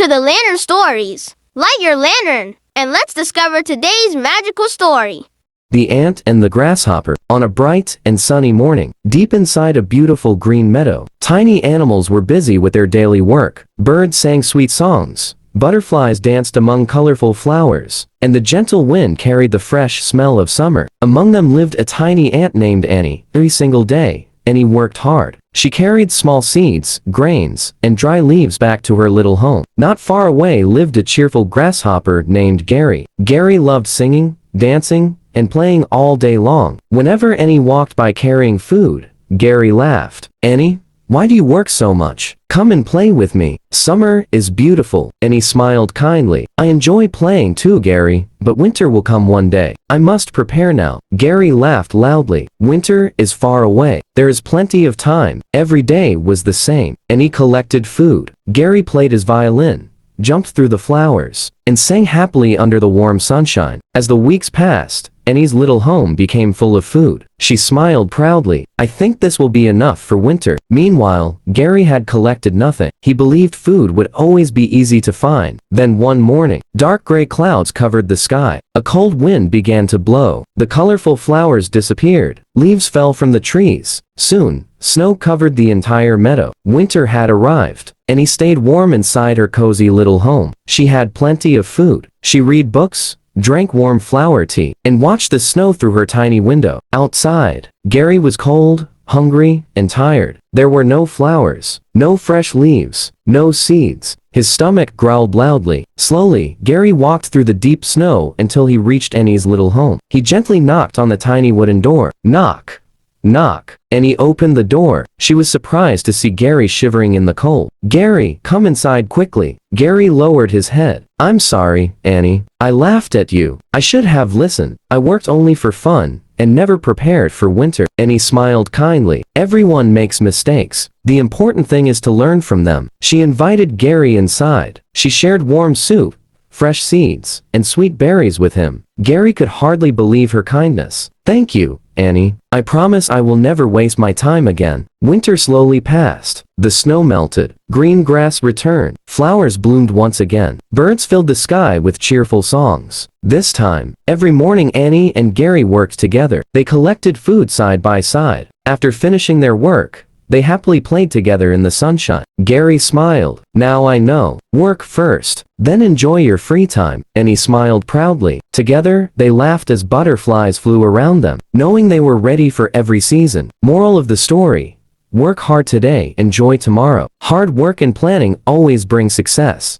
to the Lantern Stories. Light your lantern, and let's discover today's magical story. The Ant and the Grasshopper. On a bright and sunny morning, deep inside a beautiful green meadow, tiny animals were busy with their daily work. Birds sang sweet songs, butterflies danced among colorful flowers, and the gentle wind carried the fresh smell of summer. Among them lived a tiny ant named Annie. Every single day, Annie worked hard. She carried small seeds, grains, and dry leaves back to her little home. Not far away lived a cheerful grasshopper named Gary. Gary loved singing, dancing, and playing all day long. Whenever Annie walked by carrying food, Gary laughed. "Annie, why do you work so much? Come and play with me. Summer is beautiful." Annie smiled kindly. "I enjoy playing too, Gary, but winter will come one day. I must prepare now." Gary laughed loudly. "Winter is far away. There is plenty of time." Every day was the same. Annie collected food. Gary played his violin, jumped through the flowers, and sang happily under the warm sunshine. As the weeks passed, Annie's little home became full of food. She smiled proudly. "I think this will be enough for winter." Meanwhile, Gary had collected nothing. He believed food would always be easy to find. Then one morning, dark gray clouds covered the sky. A cold wind began to blow. The colorful flowers disappeared. Leaves fell from the trees. Soon, snow covered the entire meadow. Winter had arrived. Annie stayed warm inside her cozy little home. She had plenty of food. She read books, drank warm flower tea, and watched the snow through her tiny window. Outside, Gary was cold, hungry, and tired. There were no flowers, no fresh leaves, no seeds. His stomach growled loudly. Slowly, Gary walked through the deep snow until he reached Annie's little home. He gently knocked on the tiny wooden door. Knock. Knock. Annie opened the door. She was surprised to see Gary shivering in the cold. "Gary, come inside quickly." Gary lowered his head. "I'm sorry, Annie. I laughed at you. I should have listened. I worked only for fun and never prepared for winter." Annie smiled kindly. "Everyone makes mistakes. The important thing is to learn from them." She invited Gary inside. She shared warm soup, fresh seeds, and sweet berries with him. Gary could hardly believe her kindness. "Thank you, Annie. I promise I will never waste my time again." Winter slowly passed. The snow melted. Green grass returned. Flowers bloomed once again. Birds filled the sky with cheerful songs. This time, every morning Annie and Gary worked together. They collected food side by side. After finishing their work, they happily played together in the sunshine. Gary smiled. "Now I know. Work first, then enjoy your free time." Annie smiled proudly. Together, they laughed as butterflies flew around them, knowing they were ready for every season. Moral of the story: work hard today, enjoy tomorrow. Hard work and planning always bring success.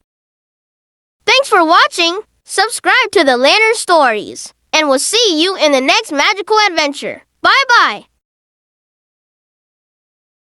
Thanks for watching. Subscribe to the Lantern Stories, and we'll see you in the next magical adventure. Bye-bye.